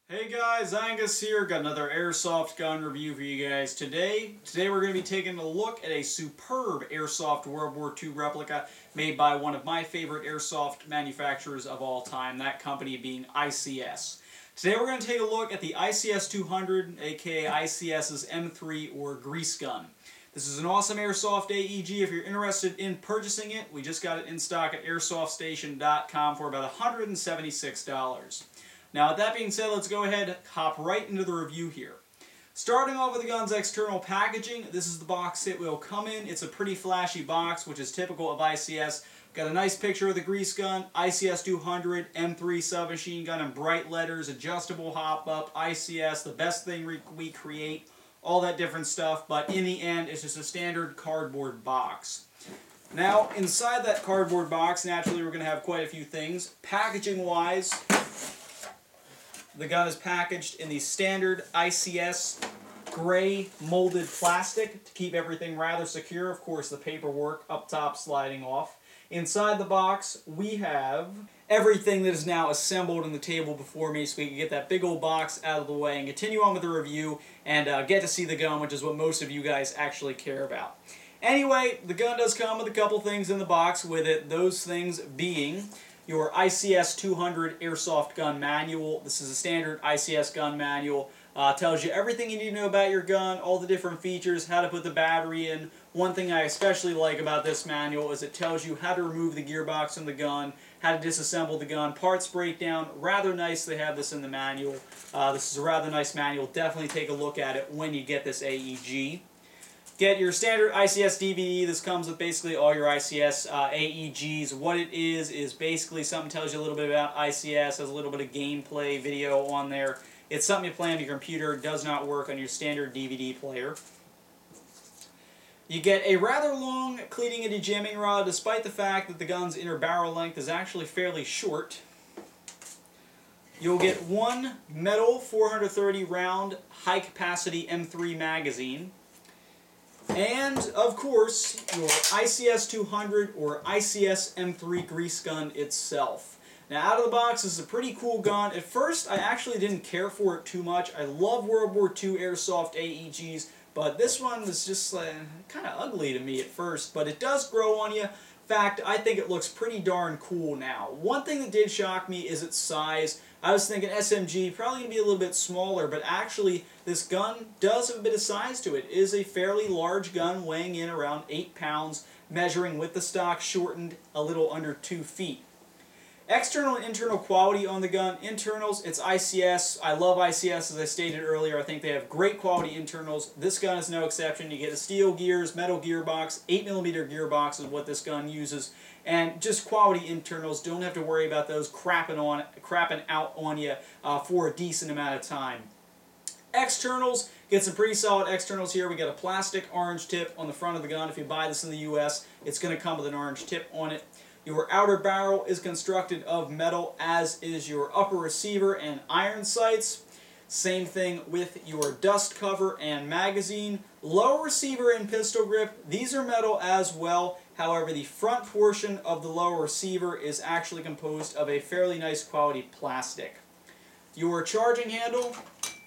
Hey guys, Angus here. Got another Airsoft gun review for you guys today. Today we're going to be taking a look at a superb Airsoft World War II replica made by one of my favorite Airsoft manufacturers of all time, that company being ICS. Today we're going to take a look at the ICS-200 AKA ICS's M3 or grease gun. This is an awesome Airsoft AEG. If you're interested in purchasing it, we just got it in stock at AirsoftStation.com for about $176. Now, with that being said, let's go ahead and hop right into the review here. Starting off with the gun's external packaging, this is the box it will come in. It's a pretty flashy box, which is typical of ICS. Got a nice picture of the grease gun, ICS-200 M3 submachine gun in bright letters, adjustable hop-up, ICS, the best thing we create, all that different stuff, but in the end, it's just a standard cardboard box. Now, inside that cardboard box, naturally, we're going to have quite a few things. Packaging-wise, the gun is packaged in the standard ICS gray molded plastic to keep everything rather secure. Of course, the paperwork up top sliding off. Inside the box, we have everything that is now assembled on the table before me, so we can get that big old box out of the way and continue on with the review and get to see the gun, which is what most of you guys actually care about. Anyway, the gun does come with a couple things in the box with it, those things being your ICS-200 Airsoft Gun Manual. This is a standard ICS gun manual. Tells you everything you need to know about your gun, all the different features, how to put the battery in. One thing I especially like about this manual is it tells you how to remove the gearbox from the gun, how to disassemble the gun, parts breakdown. Rather nice they have this in the manual. This is a rather nice manual. Definitely take a look at it when you get this AEG. Get your standard ICS DVD. This comes with basically all your ICS AEGs. What it is basically something tells you a little bit about ICS, has a little bit of gameplay video on there. It's something you play on your computer. It does not work on your standard DVD player. You get a rather long cleaning and dejamming rod, despite the fact that the gun's inner barrel length is actually fairly short. You'll get one metal 430 round high capacity M3 magazine. And, of course, your ICS-200 or ICS M3 grease gun itself. Now, out of the box, this is a pretty cool gun. At first, I actually didn't care for it too much. I love World War II Airsoft AEGs, but this one was just kind of ugly to me at first. But it does grow on you. In fact, I think it looks pretty darn cool now. One thing that did shock me is its size. I was thinking SMG, probably going to be a little bit smaller, but actually this gun does have a bit of size to it. It is a fairly large gun, weighing in around 8 pounds, measuring with the stock shortened a little under 2 feet. External and internal quality on the gun. Internals, it's ICS. I love ICS, as I stated earlier. I think they have great quality internals. This gun is no exception. You get a steel gears, metal gearbox, 8mm gearbox is what this gun uses, and just quality internals. Don't have to worry about those crapping out on you for a decent amount of time. Externals, get some pretty solid externals here. We got a plastic orange tip on the front of the gun. If you buy this in the US, it's going to come with an orange tip on it. Your outer barrel is constructed of metal, as is your upper receiver and iron sights. Same thing with your dust cover and magazine. Lower receiver and pistol grip, these are metal as well. However, the front portion of the lower receiver is actually composed of a fairly nice quality plastic. Your charging handle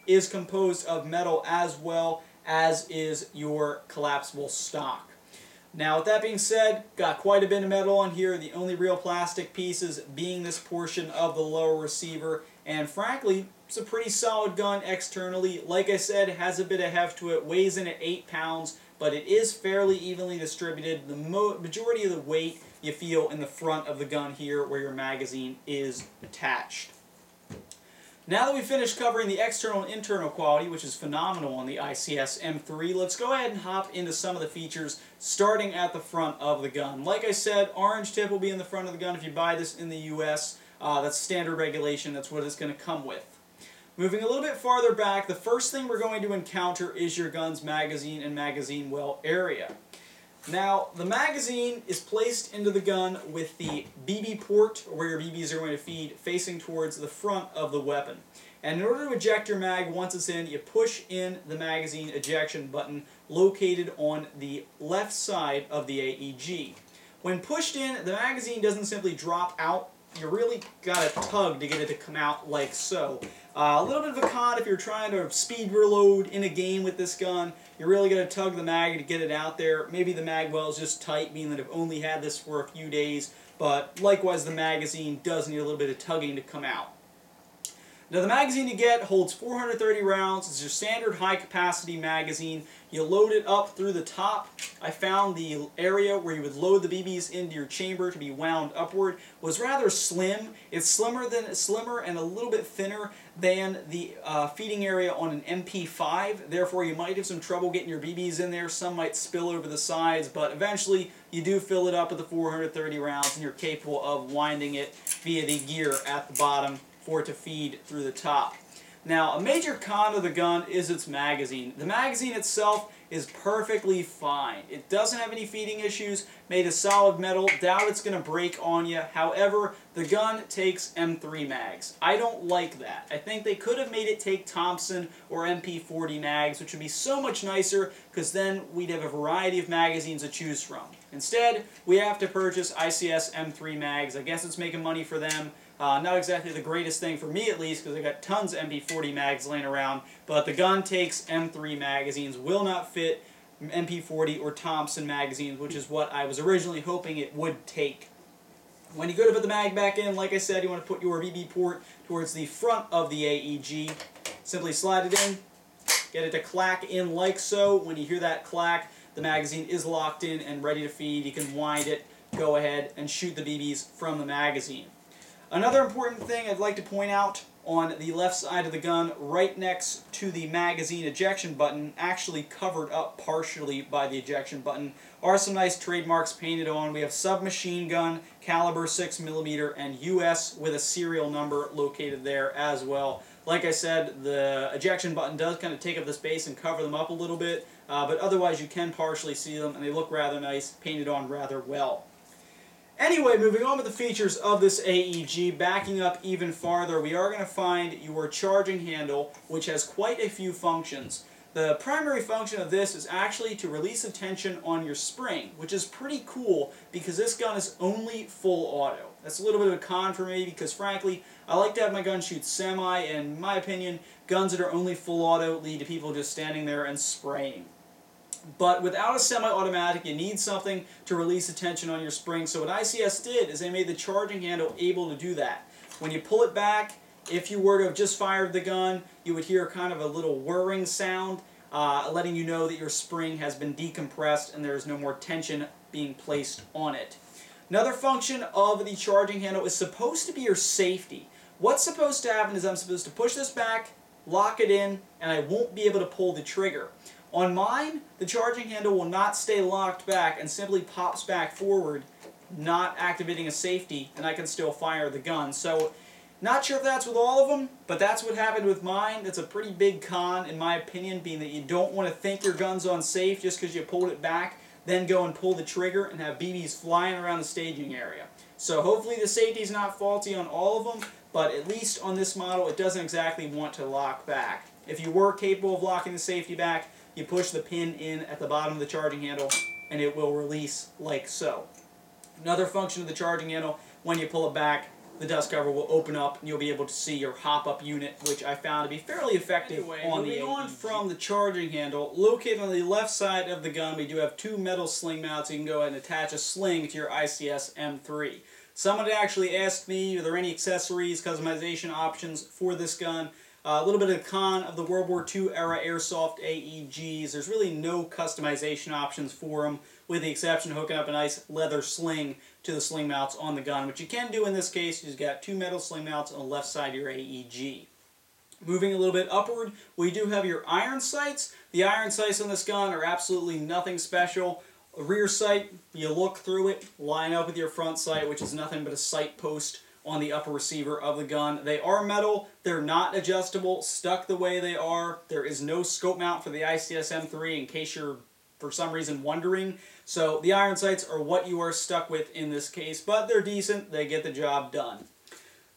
is composed of metal as well, as is your collapsible stock. Now, with that being said, got quite a bit of metal on here. The only real plastic pieces being this portion of the lower receiver. And frankly, it's a pretty solid gun externally. Like I said, it has a bit of heft to it. Weighs in at 8 pounds, but it is fairly evenly distributed. The majority of the weight you feel in the front of the gun here where your magazine is attached. Now that we've finished covering the external and internal quality, which is phenomenal on the ICS M3, let's go ahead and hop into some of the features, starting at the front of the gun. Like I said, orange tip will be in the front of the gun if you buy this in the US. That's standard regulation. That's what it's going to come with. Moving a little bit farther back, the first thing we're going to encounter is your gun's magazine and magazine well area. Now, the magazine is placed into the gun with the BB port, where your BBs are going to feed, facing towards the front of the weapon. And in order to eject your mag once it's in, you push in the magazine ejection button located on the left side of the AEG. When pushed in, the magazine doesn't simply drop out. You really got to tug to get it to come out like so. A little bit of a con if you're trying to speed reload in a game with this gun. You're really going to tug the mag to get it out there. Maybe the mag well is just tight, being that I've only had this for a few days. But likewise, the magazine does need a little bit of tugging to come out. Now the magazine you get holds 430 rounds. It's your standard high capacity magazine. You load it up through the top. I found the area where you would load the BBs into your chamber to be wound upward was rather slim. It's slimmer and a little bit thinner than the feeding area on an MP5. Therefore you might have some trouble getting your BBs in there. Some might spill over the sides, but eventually you do fill it up with the 430 rounds and you're capable of winding it via the gear at the bottom for it to feed through the top. Now, a major con of the gun is its magazine. The magazine itself is perfectly fine. It doesn't have any feeding issues, made of solid metal, doubt it's going to break on you. However, the gun takes M3 mags. I don't like that. I think they could have made it take Thompson or MP40 mags, which would be so much nicer, because then we'd have a variety of magazines to choose from. Instead, we have to purchase ICS M3 mags. I guess it's making money for them. Not exactly the greatest thing for me, at least, because I got tons of MP40 mags laying around, but the gun takes M3 magazines, will not fit MP40 or Thompson magazines, which is what I was originally hoping it would take. When you go to put the mag back in, like I said, you want to put your BB port towards the front of the AEG. Simply slide it in, get it to clack in like so. When you hear that clack, the magazine is locked in and ready to feed. You can wind it, go ahead, and shoot the BBs from the magazine. Another important thing I'd like to point out, on the left side of the gun, right next to the magazine ejection button, actually covered up partially by the ejection button, are some nice trademarks painted on. We have submachine gun, caliber 6mm, and US with a serial number located there as well. Like I said, the ejection button does kind of take up the space and cover them up a little bit, but otherwise you can partially see them, and they look rather nice, painted on rather well. Anyway, moving on with the features of this AEG, backing up even farther, we are going to find your charging handle, which has quite a few functions. The primary function of this is actually to release the tension on your spring, which is pretty cool because this gun is only full auto. That's a little bit of a con for me because, frankly, I like to have my gun shoot semi, and in my opinion, guns that are only full auto lead to people just standing there and spraying. But without a semi-automatic, you need something to release the tension on your spring. So what ICS did is they made the charging handle able to do that. When you pull it back, if you were to have just fired the gun, you would hear kind of a little whirring sound, letting you know that your spring has been decompressed and there is no more tension being placed on it. Another function of the charging handle is supposed to be your safety. What's supposed to happen is I'm supposed to push this back, lock it in, and I won't be able to pull the trigger. On mine, the charging handle will not stay locked back and simply pops back forward, not activating a safety, and I can still fire the gun. So, not sure if that's with all of them, but that's what happened with mine. That's a pretty big con, in my opinion, being that you don't want to think your gun's unsafe just because you pulled it back, then go and pull the trigger and have BBs flying around the staging area. So hopefully the safety's not faulty on all of them, but at least on this model it doesn't exactly want to lock back. If you were capable of locking the safety back, you push the pin in at the bottom of the charging handle and it will release like so. Another function of the charging handle, when you pull it back, the dust cover will open up and you'll be able to see your hop-up unit, which I found to be fairly effective on the AEG. Moving on from the charging handle, located on the left side of the gun, we do have two metal sling mounts. You can go ahead and attach a sling to your ICS M3. Someone actually asked me, are there any accessories, customization options for this gun? A little bit of the con of the World War II era Airsoft AEGs. There's really no customization options for them, with the exception of hooking up a nice leather sling to the sling mounts on the gun, which you can do in this case. You've got two metal sling mounts on the left side of your AEG. Moving a little bit upward, we do have your iron sights. The iron sights on this gun are absolutely nothing special. A rear sight, you look through it, line up with your front sight, which is nothing but a sight post on the upper receiver of the gun. They are metal, they're not adjustable, stuck the way they are. There is no scope mount for the ICS M3 in case you're for some reason wondering. So the iron sights are what you are stuck with in this case, but they're decent, they get the job done.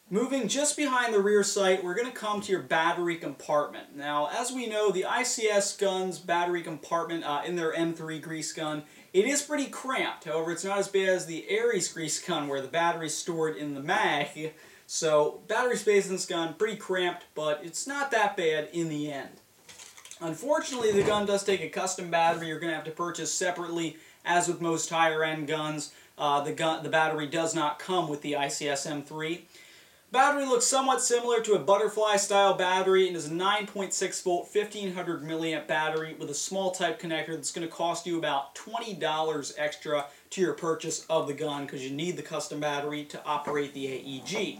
Moving just behind the rear sight, we're going to come to your battery compartment. Now, as we know, the ICS gun's battery compartment in their M3 grease gun, it is pretty cramped. However, it's not as bad as the Ares grease gun where the battery's stored in the mag. So battery space in this gun, pretty cramped, but it's not that bad in the end. Unfortunately, the gun does take a custom battery you're going to have to purchase separately. As with most higher end guns, the battery does not come with the ICS-M3. Battery looks somewhat similar to a butterfly style battery and is a 9.6 volt 1500 milliamp battery with a small type connector that's going to cost you about $20 extra to your purchase of the gun because you need the custom battery to operate the AEG.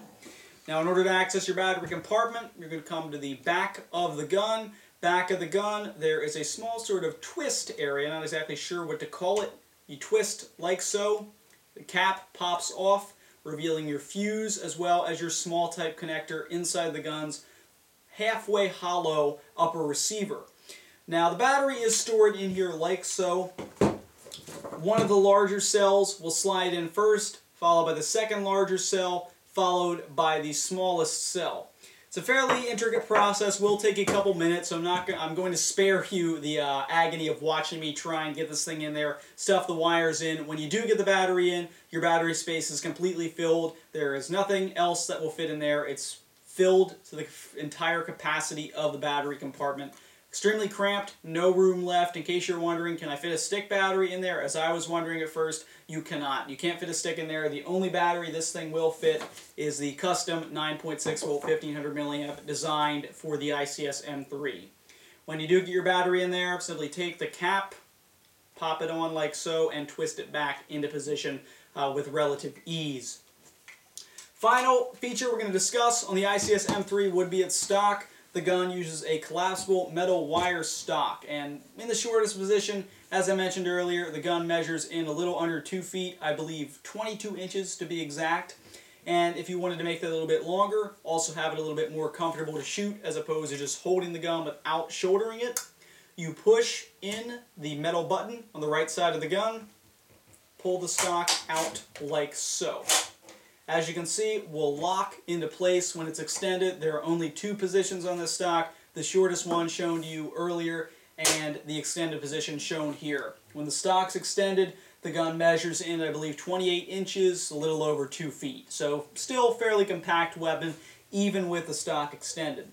Now in order to access your battery compartment, you're going to come to the back of the gun. Back of the gun, there is a small sort of twist area, not exactly sure what to call it. You twist like so, the cap pops off, revealing your fuse as well as your small type connector inside the gun's halfway hollow upper receiver. Now the battery is stored in here like so. One of the larger cells will slide in first, followed by the second larger cell, followed by the smallest cell. It's a fairly intricate process, will take a couple minutes, so I'm going to spare you the agony of watching me try and get this thing in there, stuff the wires in. When you do get the battery in, your battery space is completely filled. There is nothing else that will fit in there. It's filled to the entire capacity of the battery compartment. Extremely cramped, no room left. In case you're wondering, can I fit a stick battery in there? As I was wondering at first, you cannot. You can't fit a stick in there. The only battery this thing will fit is the custom 9.6 volt 1500 milliamp designed for the ICS-M3. When you do get your battery in there, simply take the cap, pop it on like so, and twist it back into position with relative ease. Final feature we're going to discuss on the ICS-M3 would be its stock. The gun uses a collapsible metal wire stock, and in the shortest position, as I mentioned earlier, the gun measures in a little under 2 feet, I believe 22 inches to be exact. And if you wanted to make that a little bit longer, also have it a little bit more comfortable to shoot as opposed to just holding the gun without shouldering it, you push in the metal button on the right side of the gun, pull the stock out like so. As you can see, will lock into place when it's extended. There are only 2 positions on this stock, the shortest one shown to you earlier and the extended position shown here. When the stock's extended, the gun measures in, I believe, 28 inches, a little over 2 feet. So still fairly compact weapon, even with the stock extended.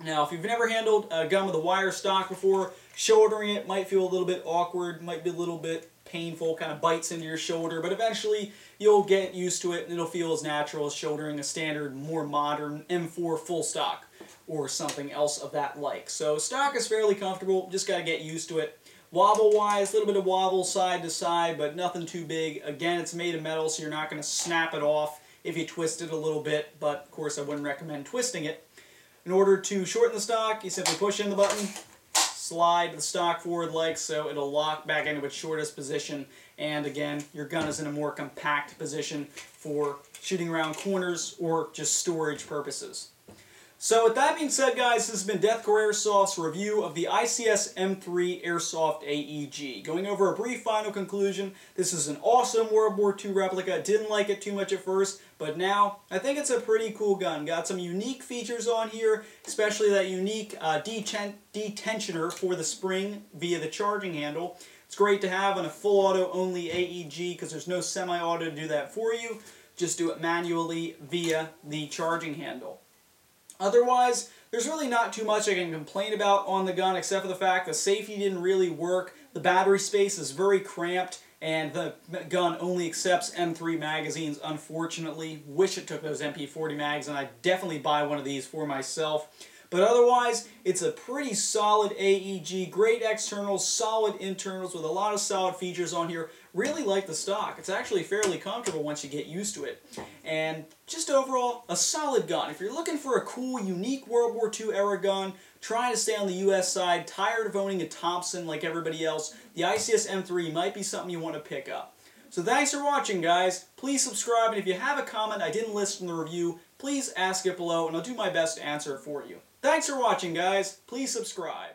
Now, if you've never handled a gun with a wire stock before, shouldering it might feel a little bit awkward, might be a little bit painful, kind of bites into your shoulder, but eventually you'll get used to it and it'll feel as natural as shouldering a standard, more modern M4 full stock or something else of that like. So stock is fairly comfortable, just got to get used to it. Wobble-wise, a little bit of wobble side to side, but nothing too big. Again, it's made of metal, so you're not going to snap it off if you twist it a little bit, but of course I wouldn't recommend twisting it. In order to shorten the stock, you simply push in the button, slide the stock forward like so, it'll lock back into its shortest position, and again, your gun is in a more compact position for shooting around corners or just storage purposes. So with that being said, guys, this has been Deathcore Airsoft's review of the ICS-M3 Airsoft AEG. Going over a brief final conclusion, this is an awesome World War II replica. Didn't like it too much at first, but now I think it's a pretty cool gun. Got some unique features on here, especially that unique detensioner for the spring via the charging handle. It's great to have on a full auto only AEG because there's no semi-auto to do that for you. Just do it manually via the charging handle. Otherwise, there's really not too much I can complain about on the gun except for the fact the safety didn't really work, the battery space is very cramped, and the gun only accepts M3 magazines, unfortunately. Wish it took those MP40 mags, and I'd definitely buy one of these for myself. But otherwise, it's a pretty solid AEG, great externals, solid internals with a lot of solid features on here. Really like the stock. It's actually fairly comfortable once you get used to it. And just overall, a solid gun. If you're looking for a cool, unique World War II era gun, trying to stay on the US side, tired of owning a Thompson like everybody else, the ICS-M3 might be something you want to pick up. So thanks for watching, guys. Please subscribe, and if you have a comment I didn't list in the review, please ask it below, and I'll do my best to answer it for you. Thanks for watching, guys. Please subscribe.